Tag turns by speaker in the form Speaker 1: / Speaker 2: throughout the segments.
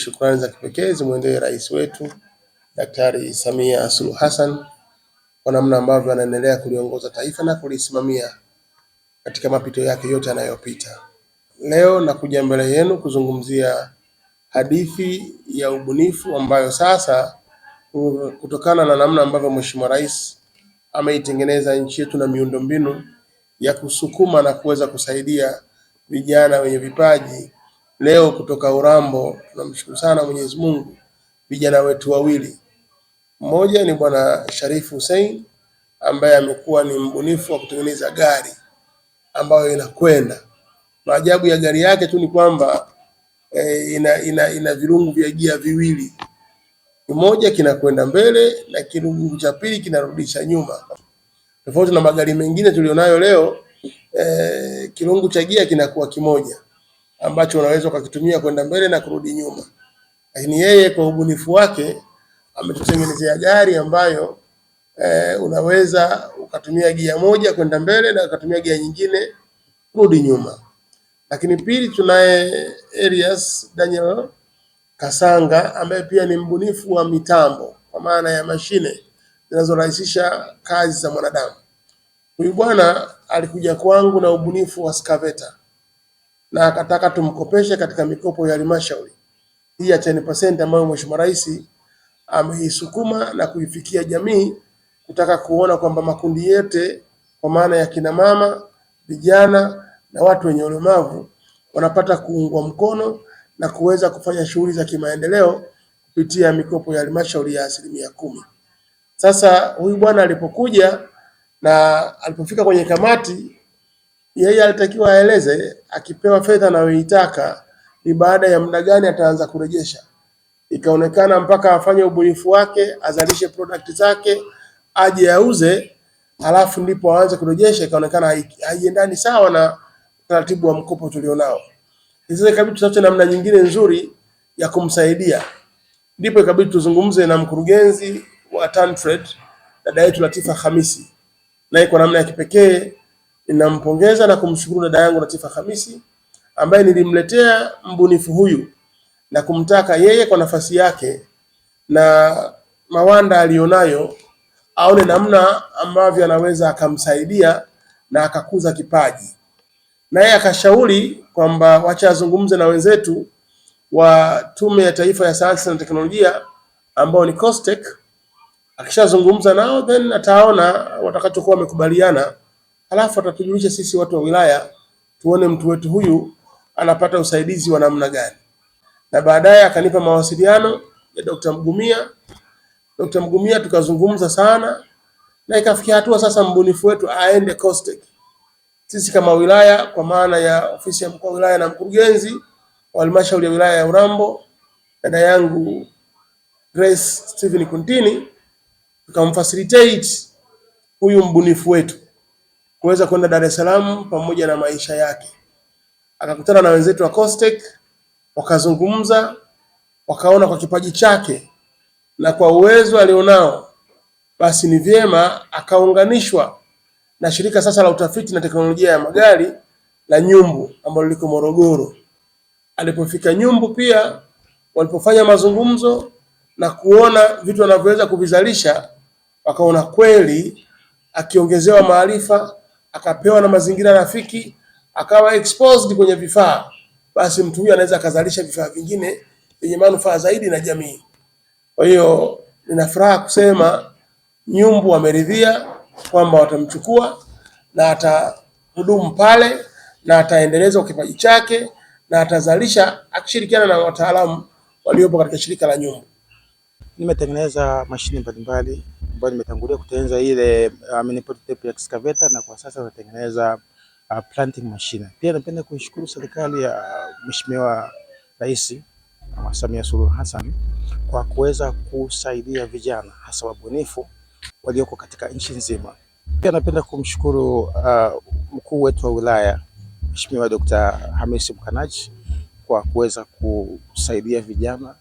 Speaker 1: shukrani za kipekee zimwendee rais wetu Daktari Samia Suluhu Hassan kwa namna ambavyo anaendelea kuliongoza taifa na kulisimamia katika mapito yake yote anayopita. Leo nakuja mbele yenu kuzungumzia hadithi ya ubunifu ambayo sasa kutokana na namna ambavyo Mheshimiwa Rais ameitengeneza nchi yetu na miundombinu ya kusukuma na kuweza kusaidia vijana wenye vipaji. Leo kutoka Urambo tunamshukuru sana Mwenyezi Mungu, vijana wetu wawili. Mmoja ni Bwana Sharifu Hussein ambaye amekuwa ni mbunifu wa kutengeneza gari ambayo inakwenda. Maajabu ya gari yake tu ni kwamba ina virungu vya gia viwili. Kimoja kinakwenda mbele na kirungu cha pili kinarudisha nyuma. Tofauti na magari mengine tulionayo leo, kirungu cha gia kinakuwa kimoja ambacho unaweza ukakitumia kwenda mbele na kurudi nyuma. Lakini yeye kwa ubunifu wake ametutengenezea gari ambayo unaweza ukatumia gia moja kwenda mbele na ukatumia gia nyingine kurudi nyuma. Lakini pili, tunaye Elias Daniel Kasanga ambaye pia ni mbunifu wa mitambo kwa maana ya mashine zinazorahisisha kazi za mwanadamu. Huyu bwana alikuja kwangu na ubunifu wa excavator na akataka tumkopeshe katika mikopo ya halmashauri hii ya 10% ambayo Mheshimiwa Rais ameisukuma na kuifikia jamii, kutaka kuona kwamba makundi yote kwa maana ya kina mama, vijana na watu wenye ulemavu wanapata kuungwa mkono na kuweza kufanya shughuli za kimaendeleo kupitia mikopo ya halmashauri ya 10%. Sasa huyu bwana alipokuja na alipofika kwenye kamati, yeye alitakiwa aeleze akipewa fedha anayoitaka ni baada ya muda gani ataanza kurejesha. Ikaonekana mpaka afanye ubunifu wake, azalishe product zake, aje auze, alafu ndipo aanze kurejesha. Ikaonekana haiendani sawa na taratibu wa mkopo tulionao. Sasa ikabidi tutafute namna nyingine nzuri ya kumsaidia. Ndipo ikabidi tuzungumze na mkurugenzi wa Tantrade, dada yetu Latifa Hamisi. Na kwa namna ya kipekee ninampongeza na kumshukuru dada yangu Latifa Hamisi ambaye nilimletea mbunifu huyu na kumtaka yeye kwa nafasi yake na mawanda alionayo aone namna ambavyo anaweza akamsaidia na akakuza kipaji. Naye akashauri kwamba wacha azungumze na wenzetu wa Tume ya Taifa ya Sayansi na Teknolojia ambao ni COSTECH. Akishazungumza nao then ataona watakachokuwa wamekubaliana, halafu atatujulisha sisi watu wa wilaya tuone mtu wetu huyu anapata usaidizi wa namna gani. Na baadaye akanipa mawasiliano ya Dr. Mgumia. Dr. Mgumia tukazungumza sana na ikafikia hatua sasa mbunifu wetu aende COSTECH. Sisi kama wilaya kwa maana ya ofisi ya mkuu wa wilaya na mkurugenzi wa halmashauri ya wilaya ya Urambo, dada yangu Grace Stephen Kuntini, tukamfacilitate huyu mbunifu wetu kuweza kwenda Dar es Salaam pamoja na maisha yake. Akakutana na wenzetu wa COSTECH, wakazungumza, wakaona kwa kipaji chake na kwa uwezo alionao basi ni vyema akaunganishwa na shirika sasa la utafiti na teknolojia ya magari la Nyumbu ambalo liko Morogoro. Alipofika Nyumbu pia walipofanya mazungumzo na kuona vitu anavyoweza kuvizalisha, wakaona kweli akiongezewa maarifa, akapewa na mazingira rafiki, akawa exposed kwenye vifaa, basi mtu huyu anaweza kazalisha vifaa vingine vyenye manufaa zaidi na jamii. Kwa hiyo nina furaha kusema Nyumbu wameridhia kwamba watamchukua na atahudumu pale na ataendeleza kipaji chake na atazalisha akishirikiana na wataalamu waliopo katika shirika la Nyumbu.
Speaker 2: Nimetengeneza mashine mbalimbali ambayo nimetangulia kutengeneza ile prototype excavator na kwa sasa natengeneza planting machine. Pia napenda kuishukuru serikali ya Mheshimiwa Rais Samia Suluhu Hassan kwa kuweza kusaidia vijana hasa wabunifu walioko katika nchi nzima. Pia napenda kumshukuru mkuu wetu wa wilaya Mheshimiwa Dr. Hamisi Mkanaji kwa kuweza kusaidia vijana,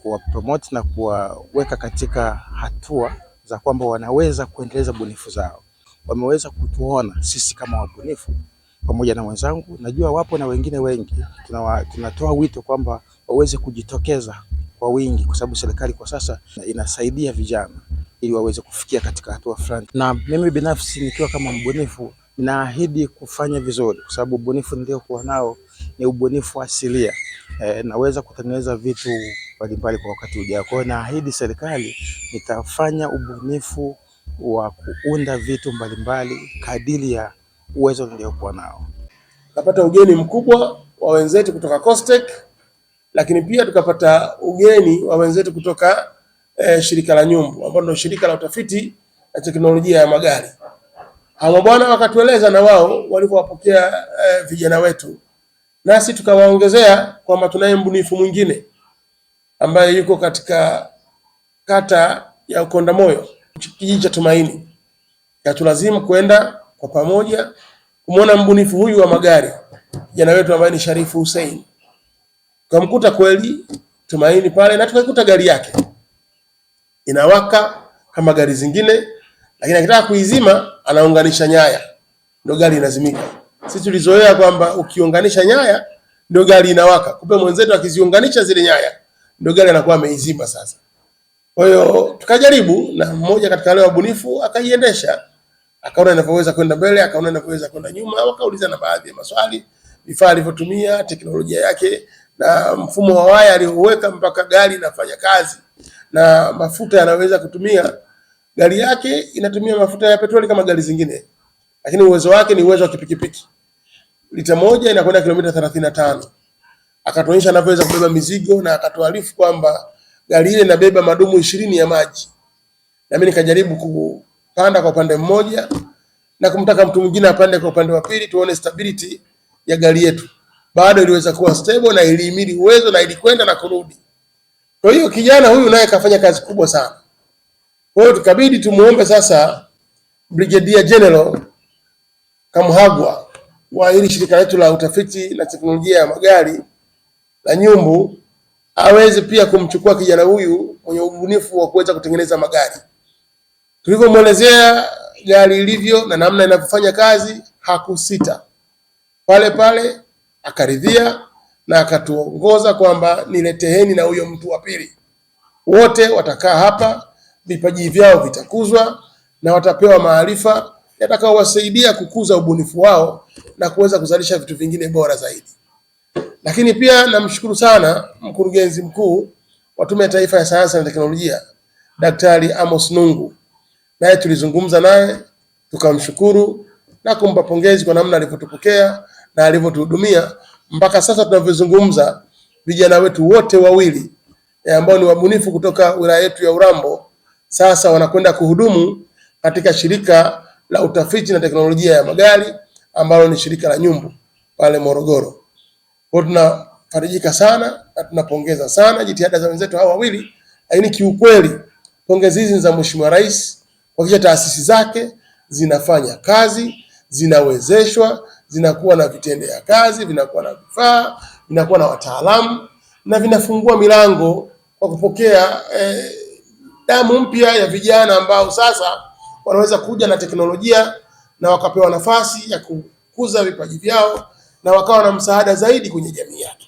Speaker 2: kuwa promote na kuwaweka katika hatua za kwamba wanaweza kuendeleza bunifu zao. Wameweza kutuona sisi kama wabunifu pamoja na wenzangu, najua wapo na wengine wengi. Tunatoa wito kwamba waweze kujitokeza kwa wingi, kwa sababu serikali kwa sasa inasaidia vijana ili waweze kufikia katika hatua fulani. Na mimi binafsi nikiwa kama mbunifu naahidi kufanya vizuri, kwa sababu ubunifu niliokuwa nao ni ubunifu asilia. Naweza kutengeneza vitu mbalimbali kwa wakati ujao. Kwa hiyo naahidi serikali nitafanya ubunifu wa kuunda vitu mbalimbali kadiri ya uwezo niliokuwa nao.
Speaker 1: Tukapata ugeni mkubwa wa wenzetu kutoka COSTECH, lakini pia tukapata ugeni wa wenzetu kutoka shirika la Nyumbu ambalo ndio shirika la utafiti na teknolojia ya magari. Hawa bwana wakatueleza na wao walivyowapokea vijana wetu, nasi tukawaongezea kwamba tunaye mbunifu mwingine ambaye yuko katika kata ya Ukondamoyo, kijiji cha Tumaini. Katulazimu kwenda kwa pamoja kumwona mbunifu huyu wa magari, kijana wetu ambaye ni Sharifu Hussein. Tukamkuta kweli Tumaini pale, na tukaikuta gari yake inawaka kama gari zingine, lakini akitaka kuizima anaunganisha nyaya ndio gari inazimika. Sisi tulizoea kwamba ukiunganisha nyaya ndio gari inawaka, kumbe mwenzetu akiziunganisha zile nyaya ndio gari anakuwa ameizima sasa. Kwa hiyo tukajaribu, na mmoja katika wale wabunifu akaiendesha, akaona inavyoweza kwenda mbele, akaona inavyoweza kwenda nyuma, wakaulizana baadhi ya maswali, vifaa alivyotumia, teknolojia yake na mfumo wa waya alioweka mpaka gari inafanya kazi, na mafuta yanaweza kutumia. Gari yake inatumia mafuta ya petroli kama gari zingine, lakini uwezo wake ni uwezo wa kipikipiki. Lita moja inakwenda kilomita 35. Akatuonyesha anavyoweza kubeba mizigo, na akatuarifu kwamba gari ile inabeba madumu 20 ya maji. Na mimi nikajaribu kupanda kwa upande mmoja na kumtaka mtu mwingine apande kwa upande wa pili, tuone stability ya gari yetu. Bado iliweza kuwa stable na ilihimili uwezo na ilikwenda na kurudi. Kwa hiyo kijana huyu naye kafanya kazi kubwa sana. Kwa hiyo tukabidi tumuombe sasa Brigadier General Kamuhagwa wa hili shirika letu la utafiti na teknolojia ya magari la Nyumbu aweze pia kumchukua kijana huyu mwenye ubunifu wa kuweza kutengeneza magari. Tulivyomwelezea gari ilivyo na namna inavyofanya kazi, hakusita. Pale pale akaridhia na akatuongoza kwamba nileteheni na huyo mtu wa pili. Wote watakaa hapa, vipaji vyao vitakuzwa na watapewa maarifa yatakayowasaidia kukuza ubunifu wao na kuweza kuzalisha vitu vingine bora zaidi. Lakini pia namshukuru sana mkurugenzi mkuu wa Tume ya Taifa ya Sayansi na Teknolojia, Daktari Amos Nungu. Naye tulizungumza naye, tukamshukuru na kumpa pongezi kwa namna alivyotupokea na alivyotuhudumia. Mpaka sasa tunavyozungumza, vijana wetu wote wawili ambao ni wabunifu kutoka wilaya yetu ya Urambo sasa wanakwenda kuhudumu katika shirika la utafiti na teknolojia ya magari ambalo ni shirika la Nyumbu pale Morogoro. Kwa tunafarijika sana na tunapongeza sana jitihada za wenzetu hawa wawili, lakini kiukweli pongezi hizi za Mheshimiwa Rais kuhakikisha taasisi zake zinafanya kazi, zinawezeshwa, zinakuwa na vitendea kazi, vinakuwa na vifaa, vinakuwa na wataalamu na vinafungua milango kwa kupokea damu mpya ya vijana ambao sasa wanaweza kuja na teknolojia na wakapewa nafasi ya kukuza vipaji vyao na wakawa na msaada zaidi kwenye jamii yake.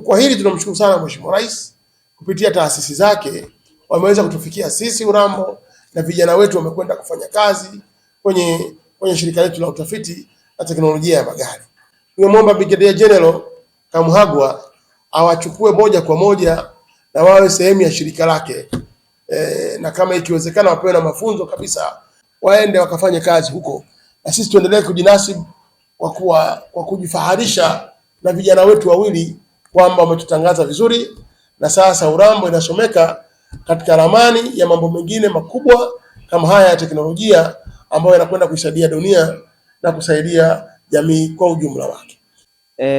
Speaker 1: Kwa hili tunamshukuru sana Mheshimiwa Rais, kupitia taasisi zake wameweza kutufikia sisi Urambo na vijana wetu wamekwenda kufanya kazi kwenye shirika letu la utafiti na teknolojia ya magari. Tunamwomba Brigadier General Kamuhagwa awachukue moja kwa moja na wawe sehemu ya shirika lake, na kama ikiwezekana wapewe na mafunzo kabisa, waende wakafanye kazi huko, na sisi tuendelee kujinasibu kwa kujifaharisha na vijana wetu wawili kwamba wametutangaza vizuri, na sasa Urambo inasomeka katika ramani ya mambo mengine makubwa kama haya ya teknolojia ambayo yanakwenda kuisaidia dunia na kusaidia jamii kwa ujumla wake.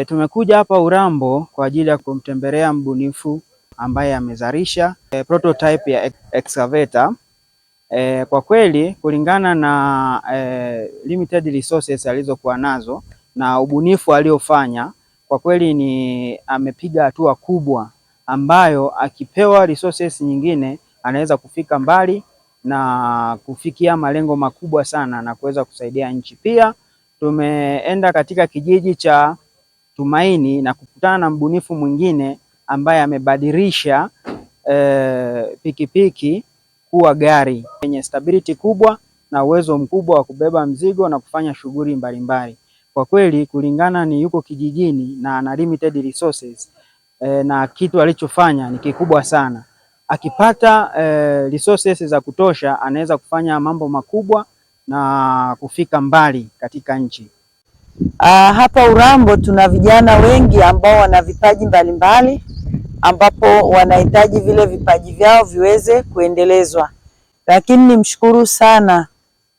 Speaker 3: Tumekuja hapa Urambo kwa ajili ya kumtembelea mbunifu ambaye amezalisha prototype ya excavator. Kwa kweli kulingana na limited resources alizokuwa nazo na ubunifu aliofanya, kwa kweli ni amepiga hatua kubwa ambayo akipewa resources nyingine anaweza kufika mbali na kufikia malengo makubwa sana na kuweza kusaidia nchi. Pia tumeenda katika kijiji cha Tumaini na kukutana na mbunifu mwingine ambaye amebadilisha pikipiki kuwa gari yenye stability kubwa na uwezo mkubwa wa kubeba mzigo na kufanya shughuli mbalimbali. Kwa kweli kulingana ni yuko kijijini na ana limited resources na kitu alichofanya ni kikubwa sana. Akipata resources za kutosha anaweza kufanya mambo makubwa na kufika mbali katika nchi.
Speaker 4: Hapa Urambo tuna vijana wengi ambao wana vipaji mbalimbali ambapo wanahitaji vile vipaji vyao viweze kuendelezwa. Lakini nimshukuru sana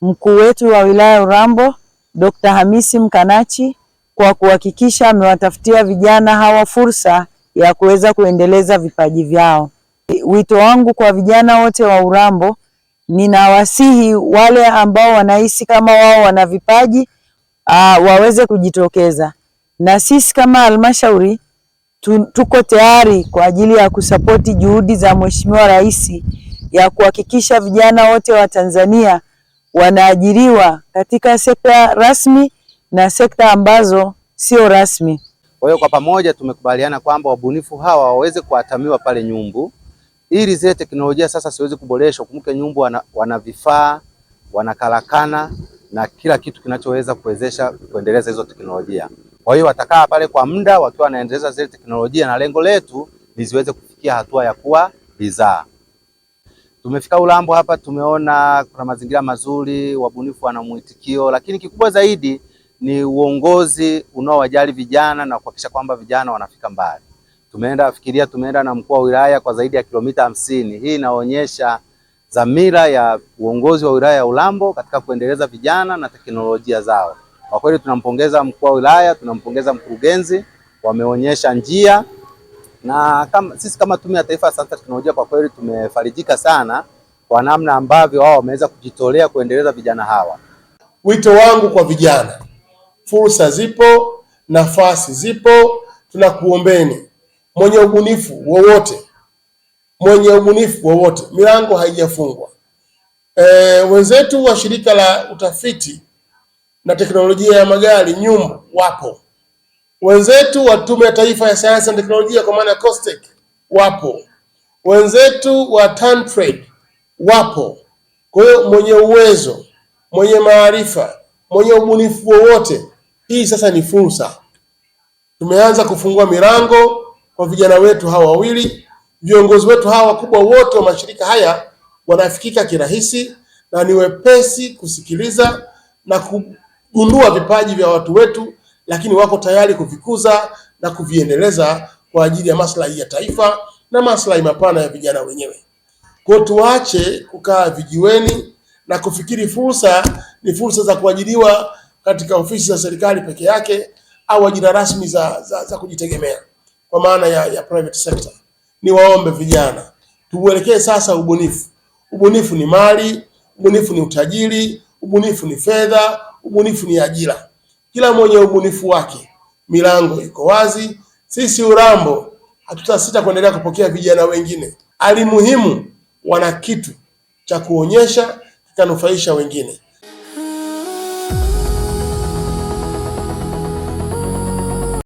Speaker 4: mkuu wetu wa wilaya Urambo Dr. Hamisi Mkanachi kwa kuhakikisha amewatafutia vijana hawa fursa ya kuweza kuendeleza vipaji vyao. Wito wangu kwa vijana wote wa Urambo, ninawasihi wale ambao wanahisi kama wao wana vipaji waweze kujitokeza. Na sisi kama halmashauri tuko tayari kwa ajili ya kusapoti juhudi za Mheshimiwa Rais ya kuhakikisha vijana wote wa Tanzania wanaajiriwa katika sekta rasmi na sekta ambazo sio rasmi.
Speaker 5: Kwa hiyo kwa pamoja tumekubaliana kwamba wabunifu hawa waweze kuatamiwa pale Nyumbu ili zile teknolojia sasa siwezi kuboreshwa. Kumbuke Nyumbu wana vifaa, wana karakana na kila kitu kinachoweza kuwezesha kuendeleza hizo teknolojia. Kwa hiyo watakaa pale kwa muda wakiwa wanaendeleza zile teknolojia na lengo letu ni ziweze kufikia hatua ya kuwa bidhaa. Tumefika Urambo hapa, tumeona kuna mazingira mazuri, wabunifu wana mwitikio, lakini kikubwa zaidi ni uongozi unaowajali vijana na kuhakikisha kwamba vijana wanafika mbali. Tumeenda na mkuu wa wilaya kwa zaidi ya kilomita 50. Hii inaonyesha dhamira ya uongozi wa wilaya ya Urambo katika kuendeleza vijana na teknolojia zao. Kwa kweli tunampongeza mkuu wa wilaya, tunampongeza mkurugenzi, wameonyesha njia. Na sisi kama Tume ya Taifa ya Sayansi na Teknolojia kwa kweli tumefarijika sana kwa namna ambavyo wao wameweza kujitolea kuendeleza vijana hawa.
Speaker 1: Wito wangu kwa vijana, fursa zipo, nafasi zipo, tunakuombeni. Mwenye ubunifu wowote, milango haijafungwa. Wenzetu wa shirika la utafiti na teknolojia ya magari Nyumbu wapo. Wenzetu wa Tume ya Taifa ya Sayansi na Teknolojia kwa maana COSTECH wapo. Wenzetu wa TanTrade wapo. Kwa hiyo mwenye uwezo, mwenye maarifa, mwenye ubunifu wowote, hii sasa ni fursa. Tumeanza kufungua milango kwa vijana wetu hawa wawili. Viongozi wetu hawa wakubwa wote wa mashirika haya wanafikika kirahisi na ni wepesi kusikiliza na kugundua vipaji vya watu wetu, lakini wako tayari kuvikuza na kuviendeleza kwa ajili ya maslahi ya taifa na maslahi mapana ya vijana wenyewe. Kwa tuache kukaa vijiweni na kufikiri fursa ni fursa za kuajiriwa katika ofisi za serikali peke yake au ajira rasmi za kujitegemea kwa maana ya private sector. Ni waombe vijana tuuelekee sasa ubunifu. Ubunifu ni mali, ubunifu ni utajiri, ubunifu ni fedha, ubunifu ni ajira. Kila mwenye ubunifu wake, milango iko wazi. Sisi Urambo hatutasita kuendelea kupokea vijana wengine. Alimuhimu wana kitu cha kuonyesha kikanufaisha wengine.